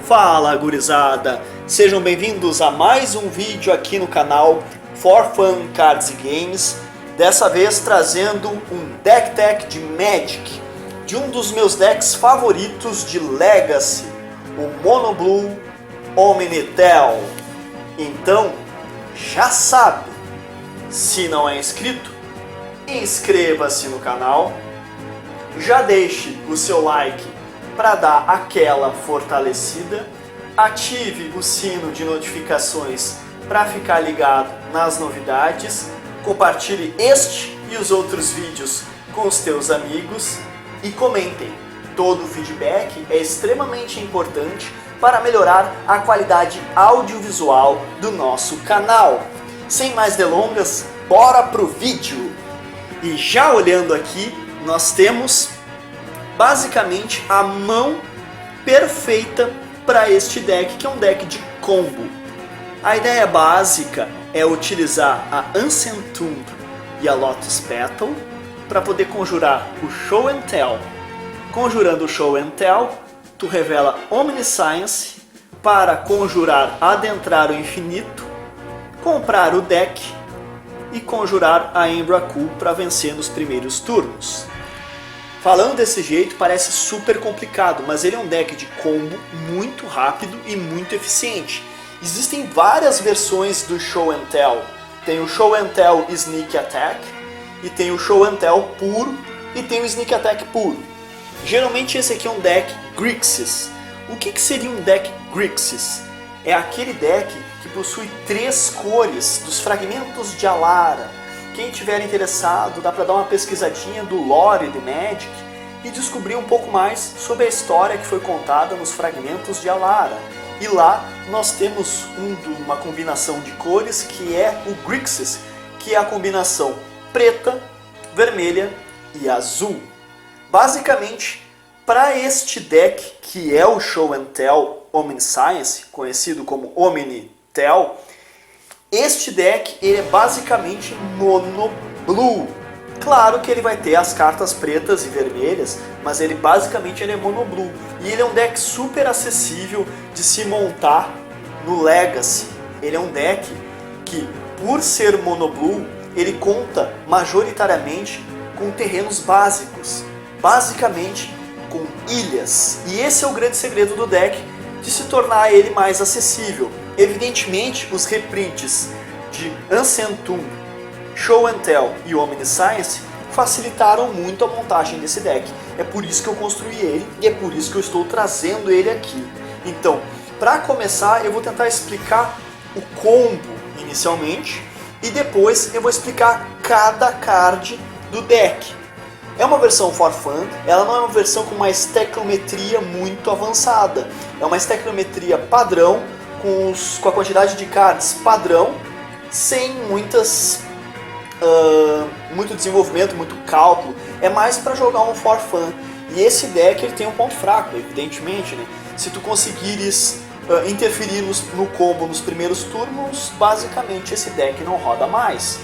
Fala gurizada, sejam bem-vindos a mais um vídeo aqui no canal For Fun Cards and Games. Dessa vez trazendo um deck tech de Magic, de um dos meus decks favoritos de Legacy, o Mono Blue Omnitel. Então, já sabe, se não é inscrito, inscreva-se no canal, já deixe o seu like para dar aquela fortalecida, ative o sino de notificações para ficar ligado nas novidades, compartilhe este e os outros vídeos com os teus amigos e comentem. Todo o feedback é extremamente importante para melhorar a qualidade audiovisual do nosso canal. Sem mais delongas, bora pro vídeo! E já olhando aqui, nós temos basicamente a mão perfeita para este deck, que é um deck de combo. A ideia básica é utilizar a Ancient Tomb e a Lotus Petal para poder conjurar o Show and Tell. Conjurando o Show and Tell, tu revela Omniscience para conjurar Adentrar o Infinito, comprar o deck e conjurar a Emrakul para vencer nos primeiros turnos. Falando desse jeito parece super complicado, mas ele é um deck de combo muito rápido e muito eficiente. Existem várias versões do Show and Tell. Tem o Show and Tell Sneak Attack, e tem o Show and Tell puro, e tem o Sneak Attack puro. Geralmente esse aqui é um deck Grixis. O que seria um deck Grixis? É aquele deck que possui 3 cores dos fragmentos de Alara. Quem estiver interessado, dá para dar uma pesquisadinha do lore do Magic e descobrir um pouco mais sobre a história que foi contada nos fragmentos de Alara. E lá nós temos uma combinação de cores que é o Grixis, que é a combinação preta, vermelha e azul. Basicamente, para este deck, que é o Show and Tell Omniscience, conhecido como Omnitel, este deck ele é basicamente mono blue. Claro que ele vai ter as cartas pretas e vermelhas, mas ele basicamente é mono blue. E ele é um deck super acessível de se montar no Legacy. Ele é um deck que, por ser mono blue, ele conta majoritariamente com terrenos básicos, basicamente com ilhas. E esse é o grande segredo do deck, de se tornar ele mais acessível. Evidentemente, os reprints de Ancient Tomb, Show and Tell e Omniscience facilitaram muito a montagem desse deck. É por isso que eu construí ele e é por isso que eu estou trazendo ele aqui. Então, para começar, eu vou tentar explicar o combo inicialmente e depois eu vou explicar cada card do deck. É uma versão for fun, ela não é uma versão com uma estequiometria muito avançada. É uma estequiometria padrão, com a quantidade de cards padrão, sem muito desenvolvimento, muito cálculo. É mais para jogar um for fun. E esse deck ele tem um ponto fraco, evidentemente, né? Se tu conseguires interferir no combo nos primeiros turnos, basicamente esse deck não roda mais.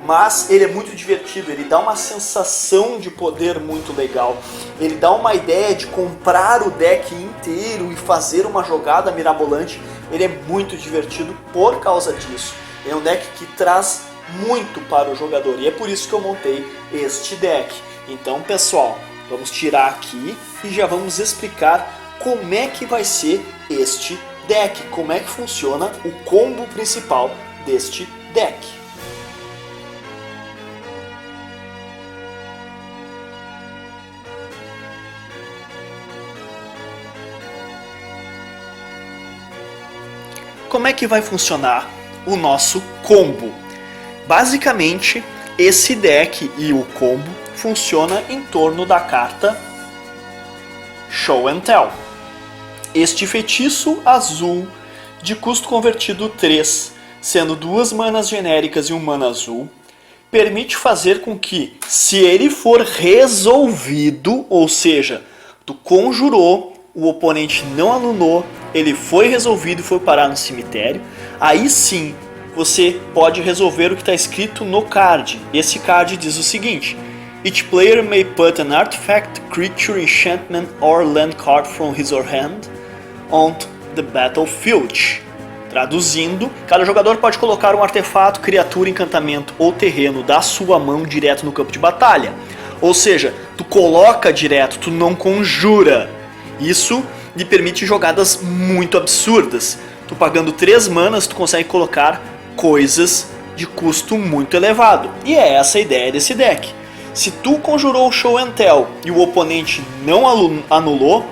Mas ele é muito divertido, ele dá uma sensação de poder muito legal. Ele dá uma ideia de comprar o deck inteiro e fazer uma jogada mirabolante. Ele é muito divertido por causa disso. Ele é um deck que traz muito para o jogador e é por isso que eu montei este deck. Então, pessoal, vamos tirar aqui e já vamos explicar como é que vai ser este deck, como é que funciona o combo principal deste deck. Como é que vai funcionar o nosso combo? Basicamente, esse deck e o combo funciona em torno da carta Show and Tell. Este feitiço azul de custo convertido 3, sendo 2 manas genéricas e 1 mana azul, permite fazer com que, se ele for resolvido, ou seja, tu conjurou, o oponente não anunou, ele foi resolvido e foi parar no cemitério, aí sim você pode resolver o que está escrito no card. Esse card diz o seguinte: Each player may put an artifact, creature, enchantment or land card from his or hand the battlefield. Traduzindo, cada jogador pode colocar um artefato, criatura, encantamento ou terreno da sua mão direto no campo de batalha. Ou seja, tu coloca direto, tu não conjura. Isso lhe permite jogadas muito absurdas. Tu pagando 3 manas, tu consegue colocar coisas de custo muito elevado. E é essa a ideia desse deck. Se tu conjurou o Show and Tell e o oponente não anulou,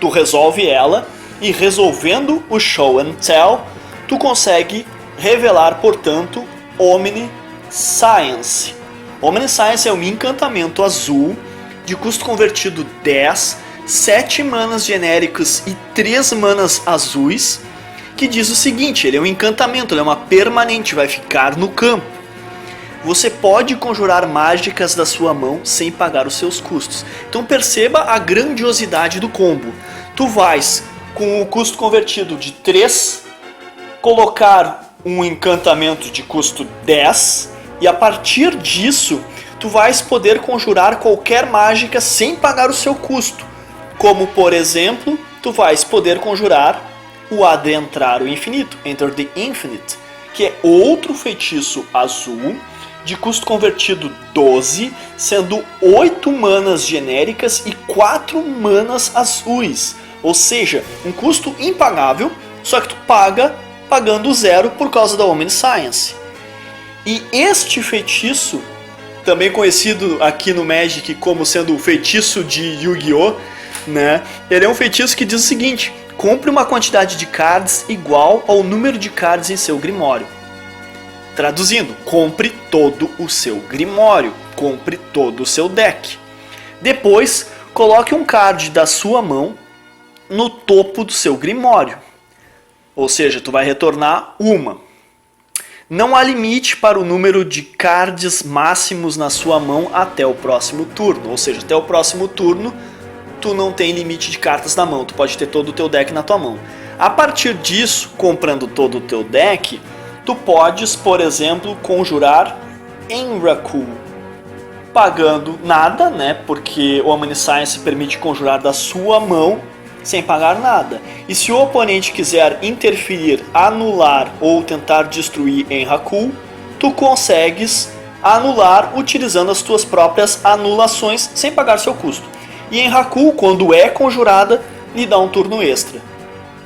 tu resolve ela, e resolvendo o Show and Tell, tu consegue revelar, portanto, Omniscience. Omniscience é um encantamento azul, de custo convertido 10, 7 manas genéricas e 3 manas azuis, que diz o seguinte: ele é um encantamento, ele é uma permanente, vai ficar no campo. Você pode conjurar mágicas da sua mão sem pagar os seus custos. Então perceba a grandiosidade do combo. Tu vais, com o custo convertido de 3, colocar um encantamento de custo 10, e a partir disso, tu vais poder conjurar qualquer mágica sem pagar o seu custo. Como, por exemplo, tu vais poder conjurar o Adentrar o Infinito, Enter the Infinite, que é outro feitiço azul, de custo convertido 12, sendo 8 manas genéricas e 4 manas azuis. Ou seja, um custo impagável, só que tu paga pagando 0 por causa da Omniscience. E este feitiço, também conhecido aqui no Magic como sendo o feitiço de Yu-Gi-Oh!, né? Ele é um feitiço que diz o seguinte: compre uma quantidade de cards igual ao número de cards em seu Grimório. Traduzindo, compre todo o seu Grimório, compre todo o seu deck. Depois, coloque um card da sua mão no topo do seu Grimório. Ou seja, tu vai retornar uma. Não há limite para o número de cards máximos na sua mão até o próximo turno. Ou seja, até o próximo turno, tu não tem limite de cartas na mão. Tu pode ter todo o teu deck na tua mão. A partir disso, comprando todo o teu deck, tu podes, por exemplo, conjurar Emrakul, pagando nada, né? Porque o Omniscience permite conjurar da sua mão sem pagar nada. E se o oponente quiser interferir, anular ou tentar destruir Emrakul, tu consegues anular utilizando as tuas próprias anulações sem pagar seu custo. E Emrakul, quando é conjurada, lhe dá um turno extra.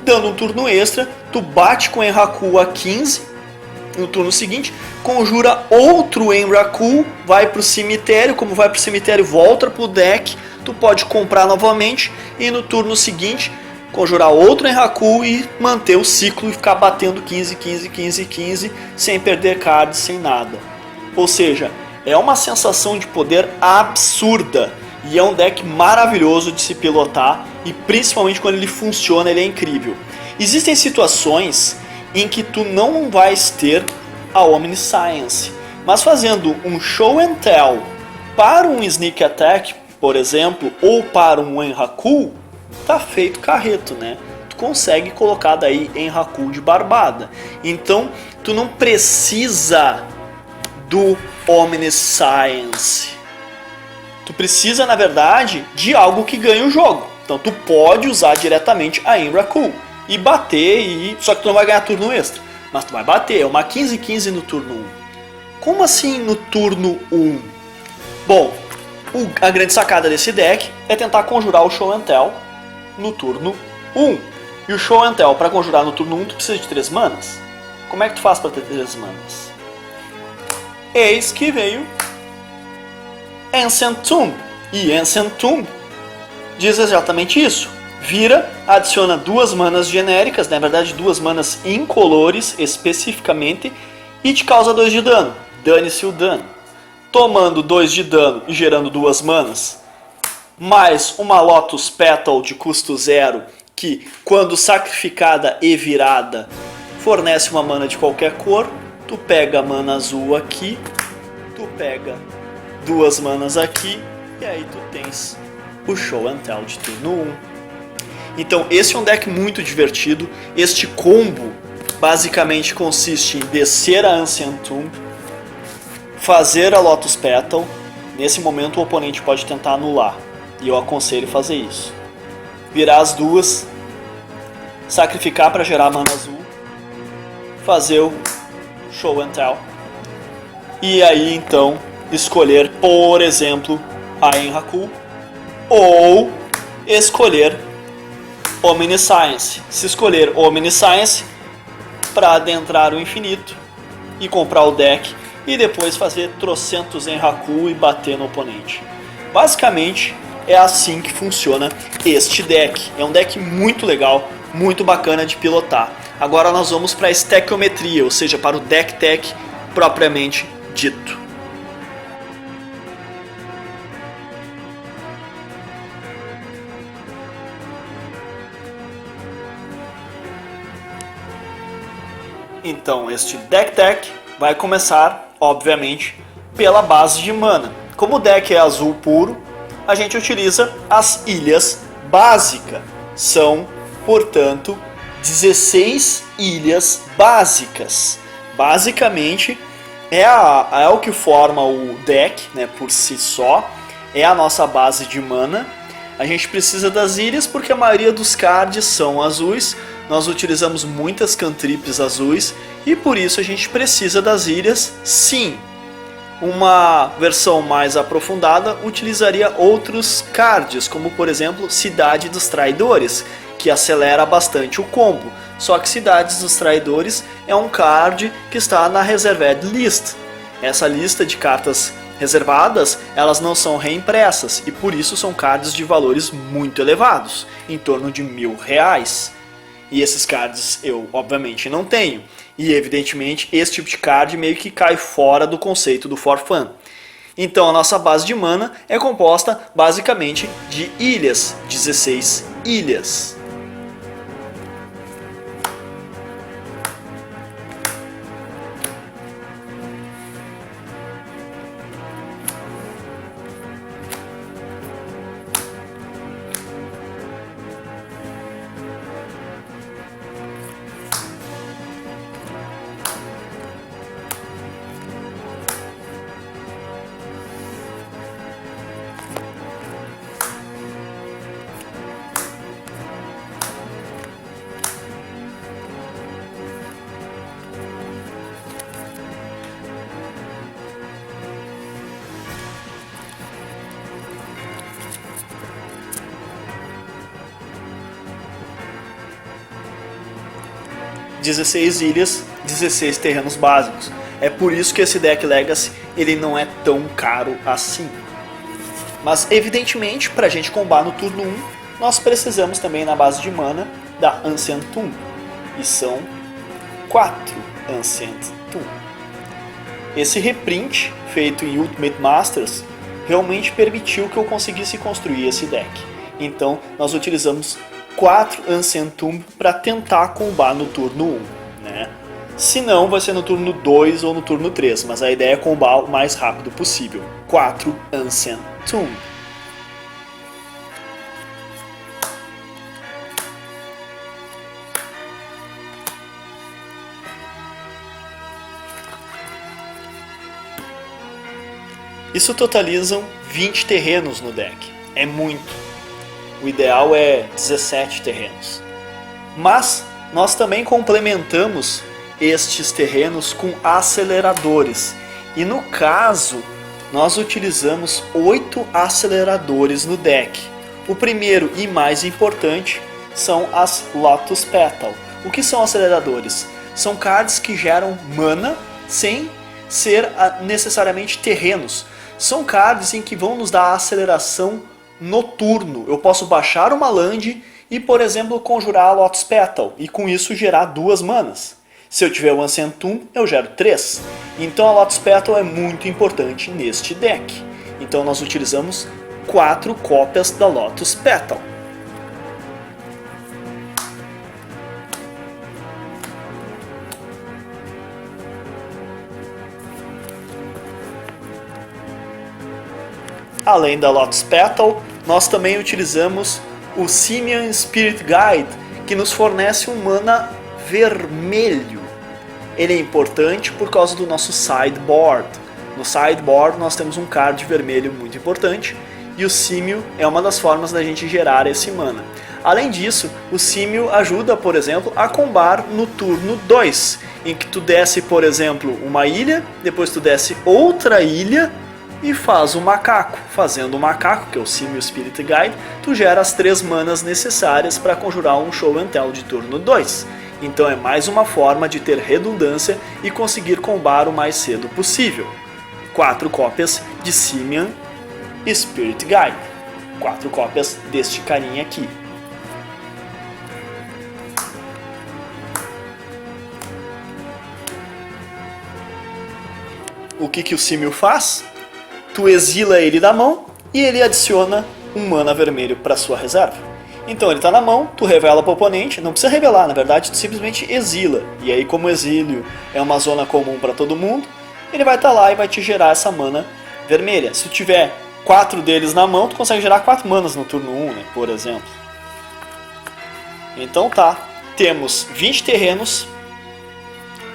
Dando um turno extra, tu bate com Emrakul a 15. No turno seguinte, conjura outro Emrakul, vai para o cemitério. Como vai para o cemitério, volta para o deck. Tu pode comprar novamente e no turno seguinte conjurar outro Emrakul e manter o ciclo e ficar batendo 15, 15, 15, 15 sem perder cards, sem nada. Ou seja, é uma sensação de poder absurda e é um deck maravilhoso de se pilotar, e principalmente quando ele funciona, ele é incrível. Existem situações em que tu não vais ter a Omniscience, mas fazendo um Show and Tell para um Sneak Attack, por exemplo, ou para um Emrakul, tá feito carreto, né? Tu consegue colocar daí Emrakul de barbada. Então, tu não precisa do Omniscience. Tu precisa, na verdade, de algo que ganhe o jogo. Então, tu pode usar diretamente a Emrakul e bater, só que tu não vai ganhar turno extra. Mas tu vai bater, é uma 15-15 no turno 1. Como assim no turno 1? Bom, a grande sacada desse deck é tentar conjurar o Show and Tell no turno 1. E o Show and Tell, para conjurar no turno 1, tu precisa de 3 manas. Como é que tu faz para ter 3 manas? Eis que veio Ancient Tomb. E Ancient Tomb diz exatamente isso. Vira, adiciona 2 manas genéricas, na verdade 2 manas incolores especificamente, e te causa 2 de dano. Dane-se o dano. Tomando 2 de dano e gerando 2 manas, mais uma Lotus Petal de custo 0, que quando sacrificada e virada, fornece uma mana de qualquer cor. Tu pega a mana azul aqui, tu pega 2 manas aqui, e aí tu tens o Show and Tell de turno 1. Então esse é um deck muito divertido. Este combo basicamente consiste em descer a Ancient Tomb, fazer a Lotus Petal. Nesse momento o oponente pode tentar anular, e eu aconselho fazer isso. Virar as duas, sacrificar para gerar mana azul, fazer o Show and Tell, e aí então escolher, por exemplo, a Enraku, ou escolher Omniscience. Se escolher Omniscience, para adentrar o infinito e comprar o deck, e depois fazer trocentos Enraku e bater no oponente. Basicamente é assim que funciona este deck. É um deck muito legal, muito bacana de pilotar. Agora nós vamos para a estaquiometria, ou seja, para o deck tech propriamente dito. Então este deck tech vai começar, obviamente, pela base de mana. Como o deck é azul puro, a gente utiliza as ilhas básicas. São, portanto, 16 ilhas básicas. Basicamente, é o que forma o deck, né, por si só. É a nossa base de mana. A gente precisa das ilhas porque a maioria dos cards são azuis. Nós utilizamos muitas cantrips azuis e por isso a gente precisa das ilhas, sim. Uma versão mais aprofundada utilizaria outros cards, como por exemplo Cidade dos Traidores, que acelera bastante o combo. Só que Cidades dos Traidores é um card que está na Reserved List. Essa lista de cartas reservadas, elas não são reimpressas e por isso são cards de valores muito elevados, em torno de R$1.000. E esses cards eu, obviamente, não tenho. E, evidentemente, esse tipo de card meio que cai fora do conceito do For Fun. Então, a nossa base de mana é composta, basicamente, de ilhas. 16 ilhas. (16 ilhas, 16 terrenos básicos). É por isso que esse deck Legacy ele não é tão caro assim. Mas evidentemente, para a gente combar no turno 1, nós precisamos também na base de mana da Ancient Tomb. E são 4 Ancient Tomb. Esse reprint feito em Ultimate Masters realmente permitiu que eu conseguisse construir esse deck. Então nós utilizamos 4 Ancient Tomb para tentar combar no turno 1, né? Se não, vai ser no turno 2 ou no turno 3, mas a ideia é combar o mais rápido possível. 4 Ancient Tomb. Isso totalizam 20 terrenos no deck. É muito. O ideal é 17 terrenos. Mas nós também complementamos estes terrenos com aceleradores. E no caso, nós utilizamos 8 aceleradores no deck. O primeiro e mais importante são as Lotus Petal. O que são aceleradores? São cards que geram mana sem ser necessariamente terrenos. São cards em que vão nos dar aceleração no turno. Eu posso baixar uma land e, por exemplo, conjurar a Lotus Petal e com isso gerar 2 manas. Se eu tiver o Ancient Tomb, eu gero 3. Então a Lotus Petal é muito importante neste deck. Então nós utilizamos 4 cópias da Lotus Petal. Além da Lotus Petal, nós também utilizamos o Simian Spirit Guide, que nos fornece um mana vermelho. Ele é importante por causa do nosso sideboard. No sideboard nós temos um card vermelho muito importante e o Simio é uma das formas da gente gerar esse mana. Além disso, o símil ajuda, por exemplo, a combar no turno 2, em que tu desce, por exemplo, uma ilha, depois tu desce outra ilha e faz o macaco. Fazendo o macaco, que é o símil Spirit Guide, tu gera as 3 manas necessárias para conjurar um Show and Tell de turno 2. Então é mais uma forma de ter redundância e conseguir combar o mais cedo possível. 4 cópias de Simian Spirit Guide. 4 cópias deste carinha aqui. O que o símil faz? Tu exila ele da mão e ele adiciona um mana vermelho para sua reserva. Então ele está na mão, tu revela para o oponente, não precisa revelar, na verdade tu simplesmente exila. E aí, como o exílio é uma zona comum para todo mundo, ele vai estar lá e vai te gerar essa mana vermelha. Se tu tiver 4 deles na mão, tu consegue gerar 4 manas no turno 1, né, por exemplo. Então tá, temos 20 terrenos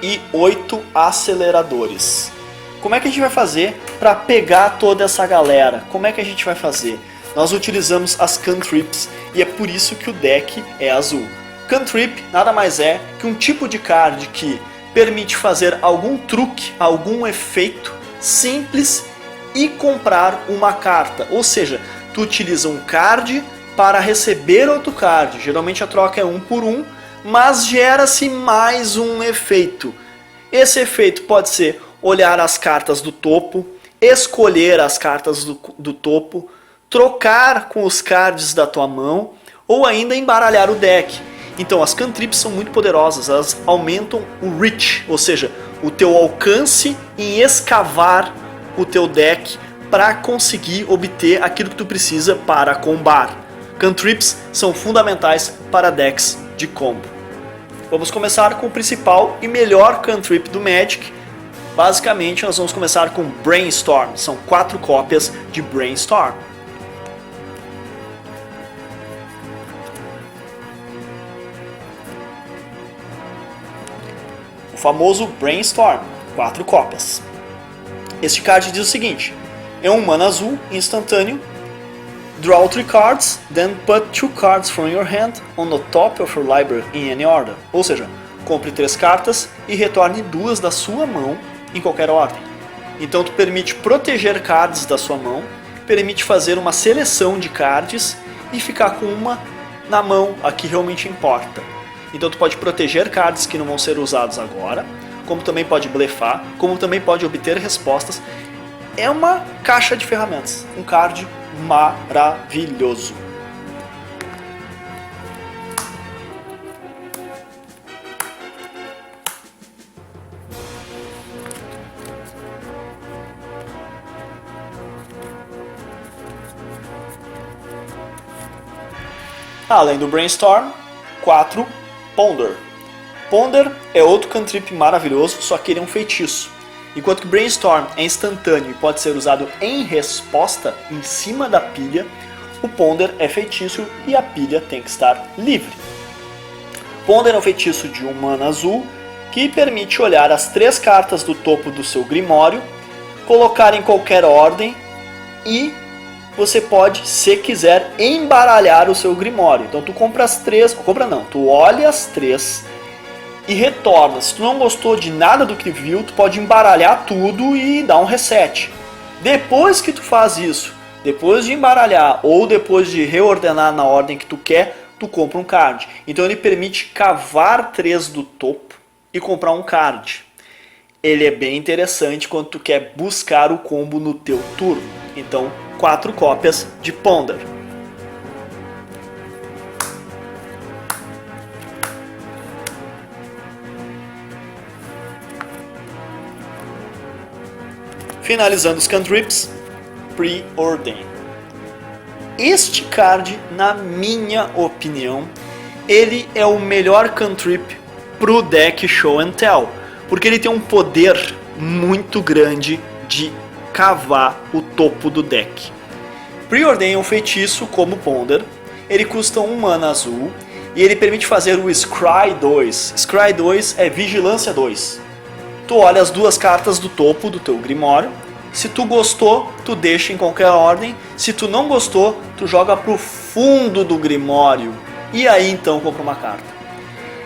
e 8 aceleradores. Como é que a gente vai fazer para pegar toda essa galera? Como é que a gente vai fazer? Nós utilizamos as cantrips e é por isso que o deck é azul. Cantrip nada mais é que um tipo de card que permite fazer algum truque, algum efeito simples e comprar uma carta. Ou seja, tu utiliza um card para receber outro card. Geralmente a troca é 1 por 1, mas gera-se mais um efeito. Esse efeito pode ser olhar as cartas do topo, escolher as cartas do topo, trocar com os cards da tua mão ou ainda embaralhar o deck. Então as cantrips são muito poderosas, elas aumentam o reach, ou seja, o teu alcance em escavar o teu deck para conseguir obter aquilo que tu precisa para combar. Cantrips são fundamentais para decks de combo. Vamos começar com o principal e melhor cantrip do Magic. Basicamente, nós vamos começar com Brainstorm. São 4 cópias de Brainstorm. O famoso Brainstorm, 4 cópias. Este card diz o seguinte: é um mana azul instantâneo. Draw 3 cards, then put 2 cards from your hand on the top of your library in any order. Ou seja, compre 3 cartas e retorne 2 da sua mão em qualquer ordem. Então tu permite proteger cards da sua mão, permite fazer uma seleção de cards e ficar com uma na mão, a que realmente importa. Então tu pode proteger cards que não vão ser usados agora, como também pode blefar, como também pode obter respostas. É uma caixa de ferramentas, um card maravilhoso. Além do Brainstorm, 4, Ponder. Ponder é outro cantrip maravilhoso, só que ele é um feitiço. Enquanto que Brainstorm é instantâneo e pode ser usado em resposta em cima da pilha, o Ponder é feitiço e a pilha tem que estar livre. Ponder é um feitiço de 1 mana azul que permite olhar as 3 cartas do topo do seu Grimório, colocar em qualquer ordem e você pode, se quiser, embaralhar o seu Grimório. Então tu compra as 3, tu olha as 3 e retorna. Se tu não gostou de nada do que viu, tu pode embaralhar tudo e dar um reset. Depois que tu faz isso, depois de embaralhar ou depois de reordenar na ordem que tu quer, tu compra um card. Então ele permite cavar 3 do topo e comprar um card. Ele é bem interessante quando tu quer buscar o combo no teu turno. Então 4 cópias de Ponder. Finalizando os cantrips, Preordain. Este card, na minha opinião, ele é o melhor cantrip pro deck Show and Tell, porque ele tem um poder muito grande de cavar o topo do deck. Preordain é um feitiço como Ponder, ele custa 1 mana azul e ele permite fazer o Scry 2. Scry 2 é Vigilância 2. Tu olha as 2 cartas do topo do teu Grimório, se tu gostou, tu deixa em qualquer ordem, se tu não gostou, tu joga pro fundo do Grimório e aí então compra uma carta.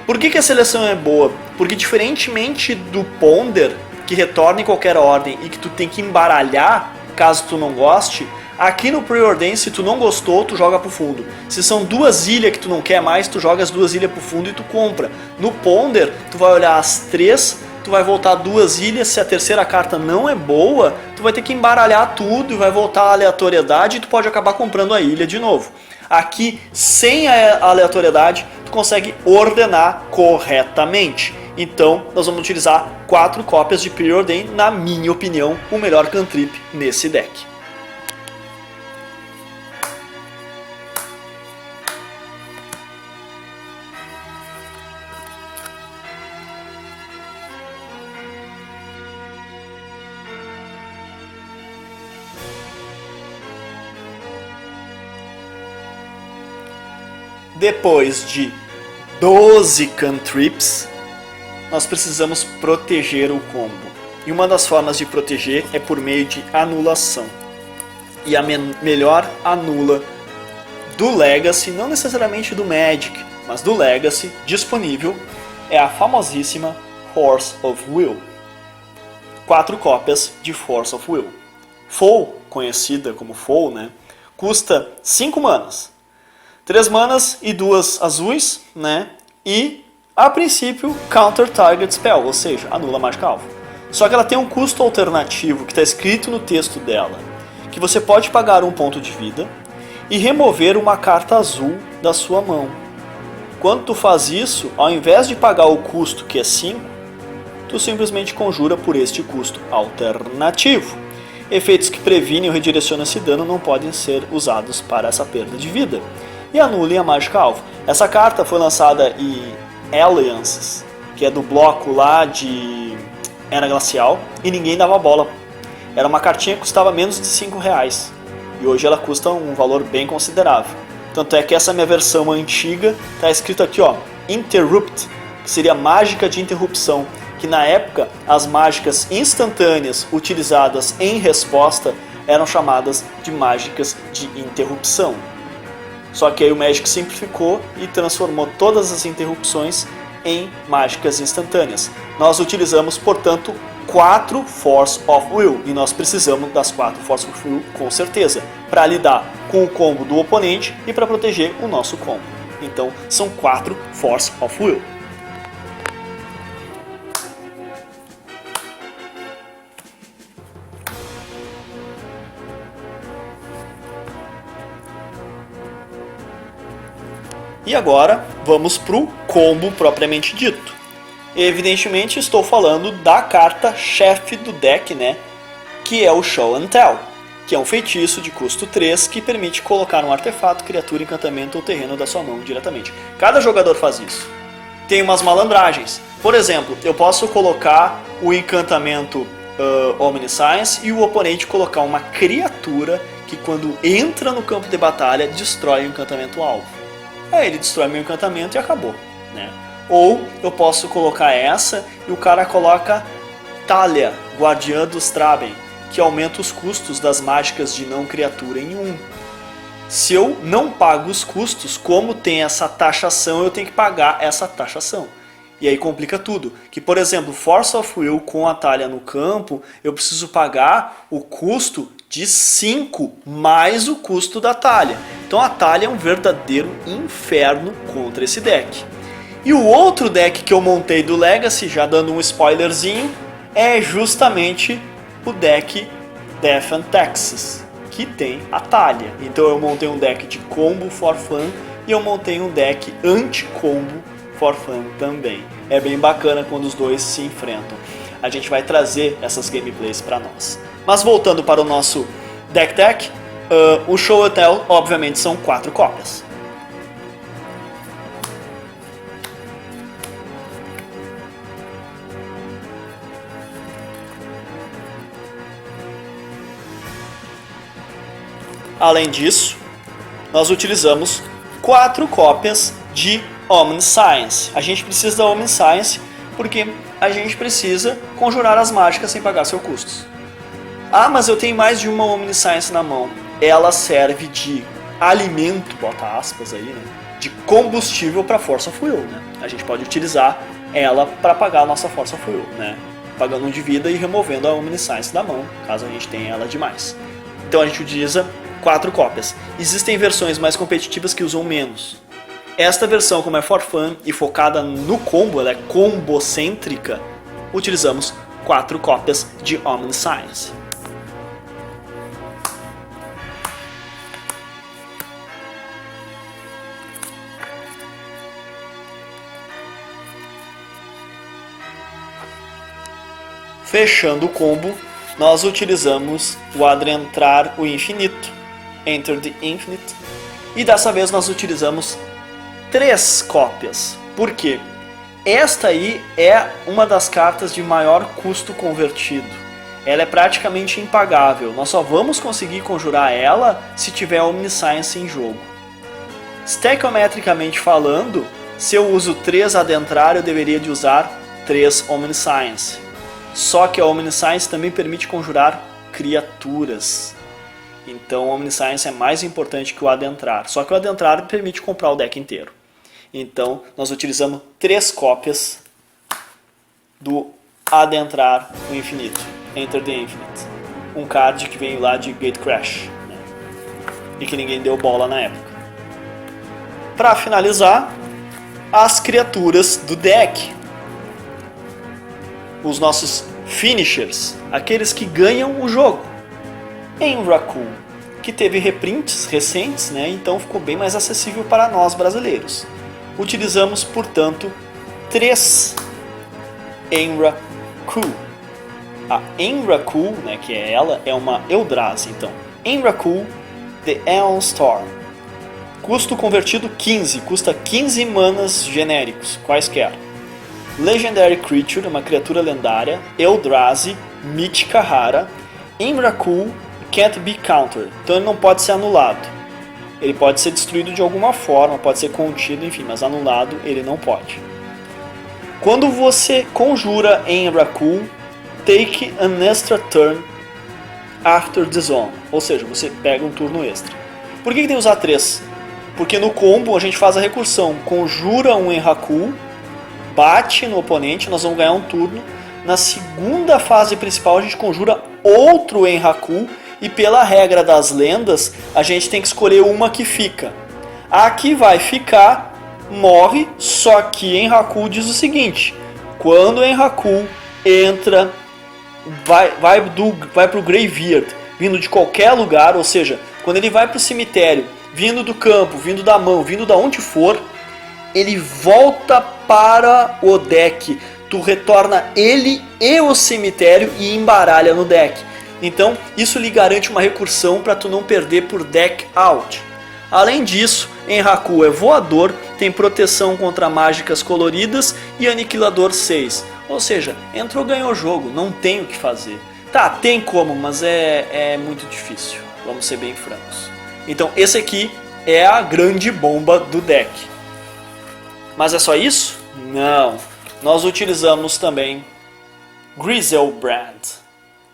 Por que a seleção é boa? Porque diferentemente do Ponder, que retorna em qualquer ordem e que tu tem que embaralhar caso tu não goste, aqui no Preordain, se tu não gostou, tu joga pro fundo. Se são 2 ilhas que tu não quer mais, tu joga as 2 ilhas pro fundo e tu compra. No Ponder, tu vai olhar as 3, tu vai voltar 2 ilhas, se a terceira carta não é boa, tu vai ter que embaralhar tudo e vai voltar a aleatoriedade e tu pode acabar comprando a ilha de novo. Aqui, sem a aleatoriedade, tu consegue ordenar corretamente. Então, nós vamos utilizar 4 cópias de Preordain, na minha opinião, o melhor cantrip nesse deck. Depois de 12 cantrips, nós precisamos proteger o combo. E uma das formas de proteger é por meio de anulação. E a melhor anula do Legacy, não necessariamente do Magic, mas do Legacy, disponível, é a famosíssima Force of Will. 4 cópias de Force of Will. Foe, conhecida como Foe, né, custa 5 manas. 3 manas e 2 azuis, né? E, a princípio, Counter Target Spell, ou seja, anula a mágica alvo. Só que ela tem um custo alternativo que está escrito no texto dela, que você pode pagar 1 ponto de vida e remover uma carta azul da sua mão. Quando tu faz isso, ao invés de pagar o custo, que é 5, tu simplesmente conjura por este custo alternativo. Efeitos que previnem ou redirecionam esse dano não podem ser usados para essa perda de vida. E anulem a mágica alvo. Essa carta foi lançada em Alliances, que é do bloco lá de Era Glacial, e ninguém dava bola. Era uma cartinha que custava menos de 5 reais, e hoje ela custa um valor bem considerável. Tanto é que essa minha versão antiga está escrito aqui, ó, Interrupt, que seria mágica de interrupção, que na época as mágicas instantâneas utilizadas em resposta eram chamadas de mágicas de interrupção. Só que aí o Magic simplificou e transformou todas as interrupções em mágicas instantâneas. Nós utilizamos, portanto, 4 Force of Will, e nós precisamos das 4 Force of Will com certeza, para lidar com o combo do oponente e para proteger o nosso combo. Então, são 4 Force of Will. E agora vamos para o combo propriamente dito. Evidentemente estou falando da carta chefe do deck, né? Que é o Show and Tell, que é um feitiço de custo 3 que permite colocar um artefato, criatura, encantamento ou terreno da sua mão diretamente. Cada jogador faz isso. Tem umas malandragens. Por exemplo, eu posso colocar o encantamento Omniscience e o oponente colocar uma criatura que quando entra no campo de batalha destrói o encantamento alvo. Aí ele destrói meu encantamento e acabou, né? Ou eu posso colocar essa e o cara coloca Talia, Guardiã dos Traben, que aumenta os custos das mágicas de não criatura em 1. Se eu não pago os custos, como tem essa taxação, eu tenho que pagar essa taxação. E aí complica tudo. Que, por exemplo, Force of Will com a Talia no campo, eu preciso pagar o custo de 5 mais o custo da Talia. Então a Talia é um verdadeiro inferno contra esse deck. E o outro deck que eu montei do Legacy, já dando um spoilerzinho, é justamente o deck Death and Taxes, que tem a Talia. Então eu montei um deck de combo for fun e eu montei um deck anti-combo for fun também. É bem bacana quando os dois se enfrentam. A gente vai trazer essas gameplays para nós. Mas voltando para o nosso deck tech, o Show and Tell obviamente são 4 cópias. Além disso, nós utilizamos 4 cópias de Omniscience. A gente precisa da Omniscience porque a gente precisa conjurar as mágicas sem pagar seus custos. Ah, mas eu tenho mais de uma Omniscience na mão. Ela serve de alimento, bota aspas aí, né, de combustível para Force of Will, né? A gente pode utilizar ela para pagar a nossa Force of Will, né? Pagando 1 de vida e removendo a Omniscience da mão, caso a gente tenha ela demais. Então a gente utiliza 4 cópias. Existem versões mais competitivas que usam menos. Esta versão, como é for fun e focada no combo, ela é combocêntrica, utilizamos 4 cópias de Omniscience. Fechando o combo, nós utilizamos o Adentrar o Infinito, Enter the Infinite, e dessa vez nós utilizamos 3 cópias. Por quê? Esta aí é uma das cartas de maior custo convertido. Ela é praticamente impagável, nós só vamos conseguir conjurar ela se tiver Omniscience em jogo. Stechometricamente falando, se eu uso 3 Adentrar, eu deveria de usar 3 Omniscience. Só que a Omniscience também permite conjurar criaturas. Então o Omniscience é mais importante que o Adentrar. Só que o Adentrar permite comprar o deck inteiro. Então nós utilizamos 3 cópias do Adentrar o Infinito, Enter the Infinite. Um card que veio lá de Gate Crash, né? E que ninguém deu bola na época. Para finalizar, as criaturas do deck. Os nossos finishers, aqueles que ganham o jogo. Emrakul, que teve reprints recentes, né? Então ficou bem mais acessível para nós brasileiros. Utilizamos, portanto, 3 Emrakul. A Emrakul, né, que é ela, é uma Eldrazi. Então, Emrakul, The Aeon Storm. Custo convertido 15, custa 15 manas genéricos, quaisquer. Legendary Creature, uma criatura lendária, Eldrazi, mítica rara. Emrakul can't be countered, então ele não pode ser anulado. Ele pode ser destruído de alguma forma, pode ser contido, enfim, mas anulado ele não pode. Quando você conjura Emrakul, take an extra turn after the zone, ou seja, você pega um turno extra. Por que tem que usar 3? Porque no combo a gente faz a recursão, conjura um Emrakul, bate no oponente, nós vamos ganhar um turno. Na segunda fase principal a gente conjura outro Emrakul e pela regra das lendas a gente tem que escolher uma que fica. A que vai ficar morre, só que Emrakul diz o seguinte: quando o Emrakul entra, vai para o Graveyard, vindo de qualquer lugar, ou seja, quando ele vai para o cemitério, vindo do campo, vindo da mão, vindo da onde for, ele volta para o deck. Tu retorna ele e o cemitério e embaralha no deck. Então isso lhe garante uma recursão para tu não perder por deck out. Além disso, Emrakul é voador, tem proteção contra mágicas coloridas e aniquilador 6. Ou seja, entrou, ganhou o jogo, não tem o que fazer. Tá, tem como, mas é muito difícil, vamos ser bem francos. Então esse aqui é a grande bomba do deck. Mas é só isso? Não. Nós utilizamos também Griselbrand.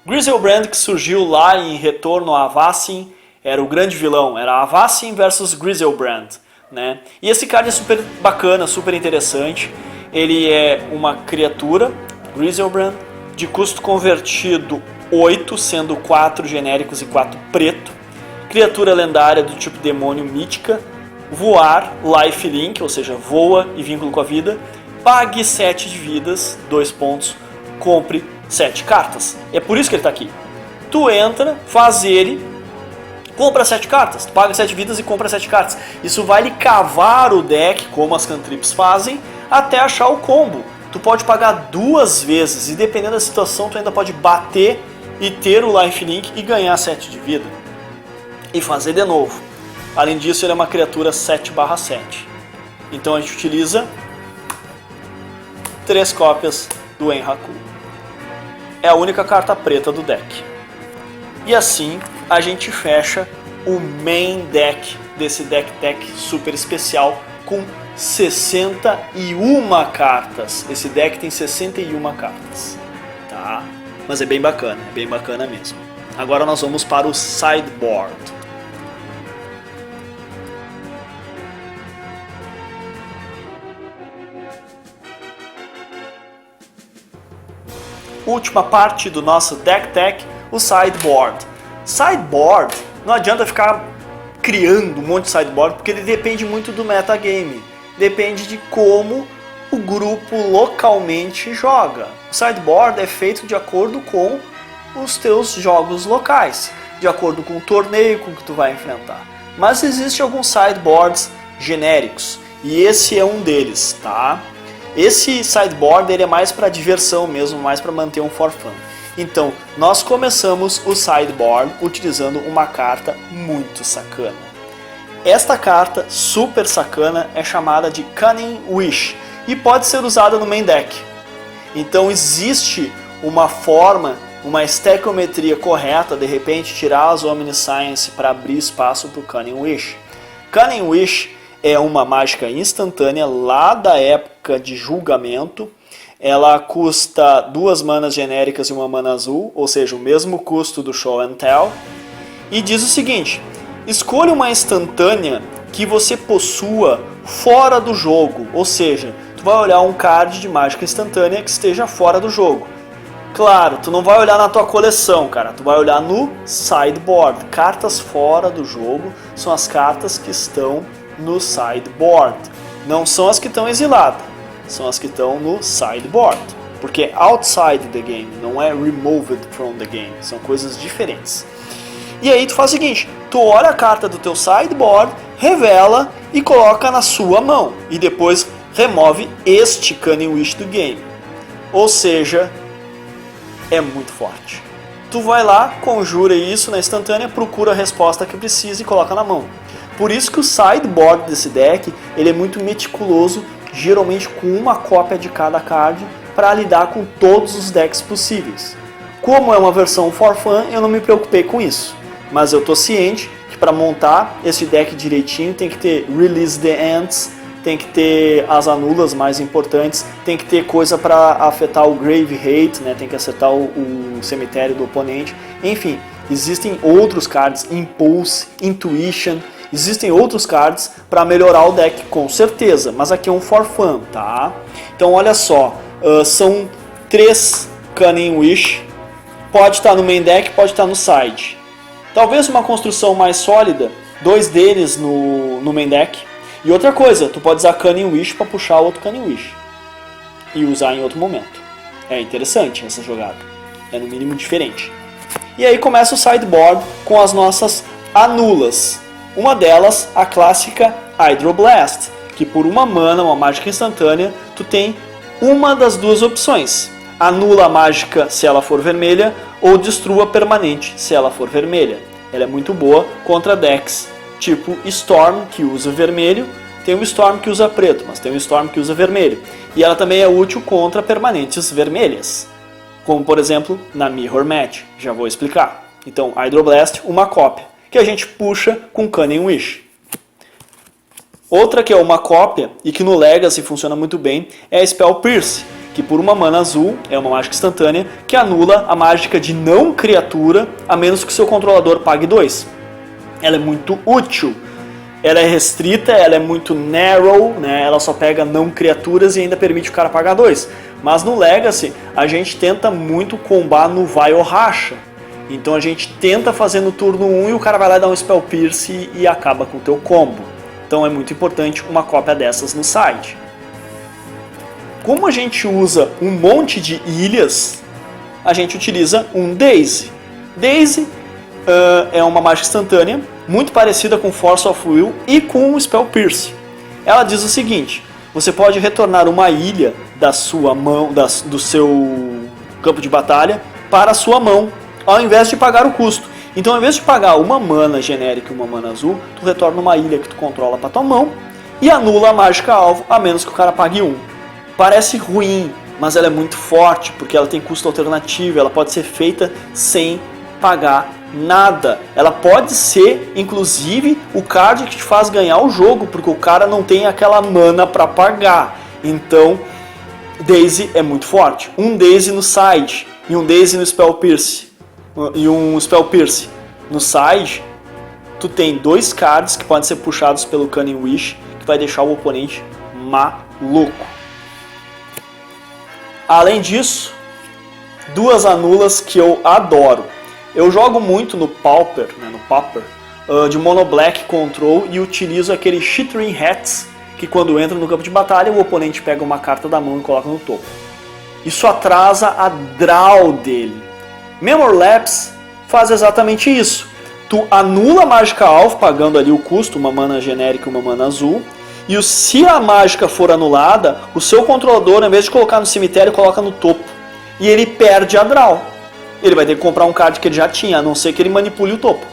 Griselbrand, que surgiu lá em Retorno a Avacyn, era o grande vilão, era Avacyn versus Griselbrand, né? E esse card é super bacana, super interessante. Ele é uma criatura, Griselbrand, de custo convertido 8, sendo 4 genéricos e 4 preto. Criatura lendária do tipo demônio mítica. Voar, lifelink, ou seja, voa e vínculo com a vida. Pague 7 de vidas, 2 pontos, compre 7 cartas. É por isso que ele está aqui. Tu entra, faz ele, compra 7 cartas. Tu paga 7 vidas e compra 7 cartas. Isso vai lhe cavar o deck, como as cantrips fazem, até achar o combo. Tu pode pagar 2 vezes e dependendo da situação tu ainda pode bater e ter o lifelink e ganhar 7 de vida. E fazer de novo. Além disso, ele é uma criatura 7/7. Então a gente utiliza 3 cópias do Emrakul. É a única carta preta do deck. E assim a gente fecha o main deck desse deck tech super especial com 61 cartas. Esse deck tem 61 cartas. Tá? Mas é bem bacana mesmo. Agora nós vamos para o sideboard. última parte do nosso deck tech, o sideboard. Sideboard, não adianta ficar criando um monte de sideboard, porque ele depende muito do metagame. Depende de como o grupo localmente joga. O sideboard é feito de acordo com os teus jogos locais, de acordo com o torneio com que tu vai enfrentar. Mas existem alguns sideboards genéricos, e esse é um deles, tá? Esse sideboard ele é mais para diversão mesmo, mais para manter um for fun. Então, nós começamos o sideboard utilizando uma carta muito sacana. Esta carta super sacana é chamada de Cunning Wish e pode ser usada no main deck. Então existe uma forma, uma estequiometria correta, de repente tirar as Omniscience para abrir espaço para o Cunning Wish. Cunning Wish é uma mágica instantânea lá da época de julgamento. Ela custa 2 manas genéricas e 1 mana azul, ou seja, o mesmo custo do Show and Tell. E diz o seguinte: escolha uma instantânea que você possua fora do jogo, ou seja, tu vai olhar um card de mágica instantânea que esteja fora do jogo. Claro, tu não vai olhar na tua coleção, cara, tu vai olhar no sideboard. Cartas fora do jogo são as cartas que estão no sideboard. Não são as que estão exiladas, são as que estão no sideboard. Porque é outside the game, não é removed from the game, são coisas diferentes. E aí tu faz o seguinte, tu olha a carta do teu sideboard, revela e coloca na sua mão. E depois remove este Cunning Wish do game. Ou seja, é muito forte. Tu vai lá, conjura isso na instantânea, procura a resposta que precisa e coloca na mão. Por isso que o sideboard desse deck ele é muito meticuloso, geralmente com uma cópia de cada card para lidar com todos os decks possíveis. Como é uma versão for fun, eu não me preocupei com isso. Mas eu tô ciente que para montar esse deck direitinho tem que ter Release the Ants, tem que ter as anulas mais importantes, tem que ter coisa para afetar o Grave Hate, né? Tem que acertar o cemitério do oponente. Enfim, existem outros cards, Impulse, Intuition, existem outros cards para melhorar o deck com certeza, mas aqui é um for fun, tá? Então olha só, são 3 Cunning Wish, pode estar no main deck, pode estar no side. Talvez uma construção mais sólida, 2 deles no main deck. E outra coisa, tu pode usar Cunning Wish para puxar outro Cunning Wish e usar em outro momento. É interessante essa jogada, é no mínimo diferente. E aí começa o sideboard com as nossas anulas. Uma delas, a clássica Hydroblast, que por 1 mana, uma mágica instantânea, tu tem uma das 2 opções. Anula a mágica se ela for vermelha ou destrua permanente se ela for vermelha. Ela é muito boa contra decks tipo Storm, que usa vermelho. Tem um Storm que usa preto, mas tem um Storm que usa vermelho. E ela também é útil contra permanentes vermelhas, como por exemplo na Mirror Match, já vou explicar. Então Hydroblast, uma cópia, que a gente puxa com Cunning Wish. Outra que é uma cópia e que no Legacy funciona muito bem é a Spell Pierce, que por 1 mana azul é uma mágica instantânea que anula a mágica de não criatura a menos que seu controlador pague 2. Ela é muito útil, ela é restrita, ela é muito narrow, né? Ela só pega não criaturas e ainda permite o cara pagar 2. Mas no Legacy a gente tenta muito combar no vai ou racha. Então a gente tenta fazer no turno 1 e o cara vai lá dar um Spell Pierce e acaba com o teu combo. Então é muito importante uma cópia dessas no side. Como a gente usa um monte de ilhas, a gente utiliza um Daisy. Daisy é uma mágica instantânea, muito parecida com Force of Will e com o Spell Pierce. Ela diz o seguinte: você pode retornar uma ilha da sua mão, do seu campo de batalha para a sua mão, ao invés de pagar o custo. Então, ao invés de pagar 1 mana genérica e 1 mana azul, tu retorna uma ilha que tu controla para tua mão e anula a mágica alvo, a menos que o cara pague 1. Parece ruim, mas ela é muito forte, porque ela tem custo alternativo, ela pode ser feita sem pagar nada. Ela pode ser, inclusive, o card que te faz ganhar o jogo, porque o cara não tem aquela mana para pagar. Então, Daisy é muito forte. Um Daisy no side e um Daisy no Spell Pierce. E um Spell Pierce no side, tu tem 2 cards que podem ser puxados pelo Cunning Wish, que vai deixar o oponente maluco. Além disso, duas anulas que eu adoro. Eu jogo muito no Pauper, né, no Pauper, de Mono Black Control e utilizo aquele Chittering Hats, que quando entra no campo de batalha o oponente pega uma carta da mão e coloca no topo. Isso atrasa a draw dele. Memory Lapse faz exatamente isso. Tu anula a mágica alvo, pagando ali o custo, uma mana genérica e uma mana azul, e se a mágica for anulada, o seu controlador, ao invés de colocar no cemitério, coloca no topo. E ele perde a draw. Ele vai ter que comprar um card que ele já tinha, a não ser que ele manipule o topo.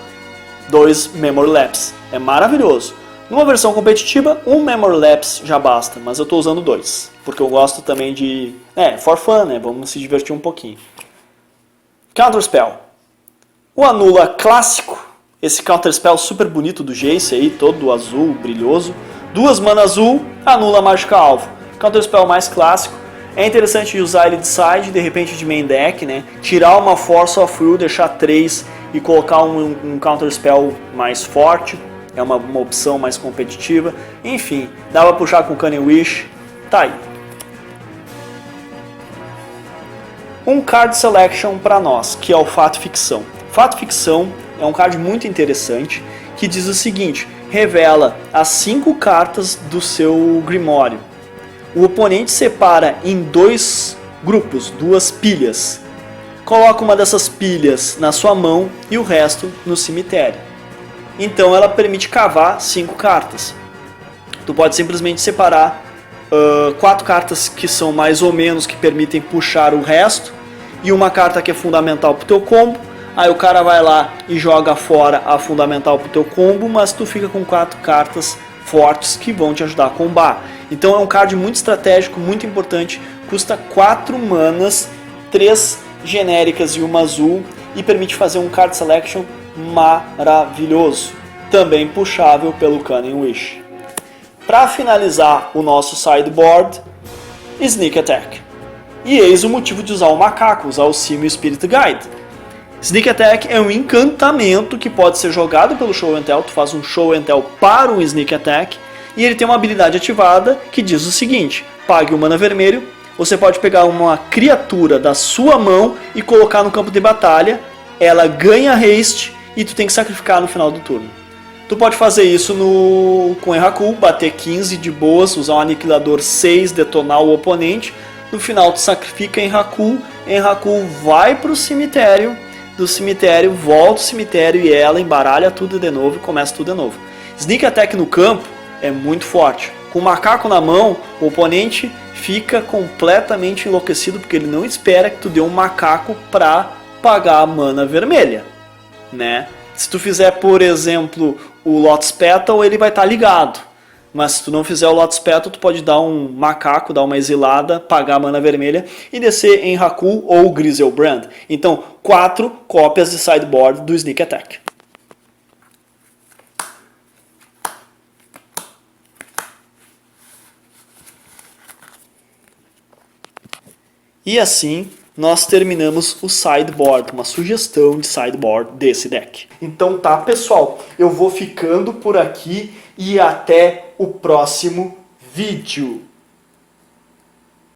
2 Memory Lapse. É maravilhoso. Numa versão competitiva, um Memory Lapse já basta, mas eu estou usando 2. Porque eu gosto também de... for fun, né? Vamos se divertir um pouquinho. Counterspell. O anula clássico. Esse Counterspell super bonito do Jace aí, todo azul, brilhoso. 2 mana azul, anula a mágica alvo. Counterspell mais clássico. É interessante usar ele de side, de repente de main deck, né? Tirar uma Force of Will, deixar 3 e colocar um Counterspell mais forte. É uma opção mais competitiva. Enfim, dá pra puxar com Cunning Wish. Tá aí. Um card selection para nós, que é o Fato Ficção. Fato Ficção é um card muito interessante que diz o seguinte: revela as 5 cartas do seu Grimório. O oponente separa em 2 grupos, 2 pilhas. Coloca uma dessas pilhas na sua mão e o resto no cemitério. Então ela permite cavar 5 cartas. Tu pode simplesmente separar 4 cartas que são mais ou menos, que permitem puxar o resto, e uma carta que é fundamental pro teu combo. Aí o cara vai lá e joga fora a fundamental pro teu combo, mas tu fica com 4 cartas fortes que vão te ajudar a combar. Então é um card muito estratégico, muito importante, custa 4 manas, 3 genéricas e uma azul, e permite fazer um card selection maravilhoso, também puxável pelo Cunning Wish. Para finalizar o nosso sideboard, Sneak Attack. E eis o motivo de usar o macaco, usar o Simio Spirit Guide. Sneak Attack é um encantamento que pode ser jogado pelo Show and Tell. Tu faz um Show and Tell para um Sneak Attack e ele tem uma habilidade ativada que diz o seguinte: pague um mana vermelho, você pode pegar uma criatura da sua mão e colocar no campo de batalha, ela ganha haste e tu tem que sacrificar no final do turno. Tu pode fazer isso com Enraku, bater 15 de boas, usar um aniquilador 6, detonar o oponente. No final tu sacrifica Enraku vai pro cemitério, do cemitério volta ao cemitério e ela embaralha tudo de novo e começa tudo de novo. Sneak Attack no campo é muito forte. Com o macaco na mão, o oponente fica completamente enlouquecido porque ele não espera que tu dê um macaco para pagar a mana vermelha, né? Se tu fizer, por exemplo, o Lotus Petal, ele vai estar ligado. Mas se tu não fizer o Lotus Petal, tu pode dar um macaco, dar uma exilada, pagar a mana vermelha e descer em Enraku ou Griselbrand. Então, 4 cópias de sideboard do Sneak Attack. E assim nós terminamos o sideboard, uma sugestão de sideboard desse deck. Então tá, pessoal, eu vou ficando por aqui e até o próximo vídeo.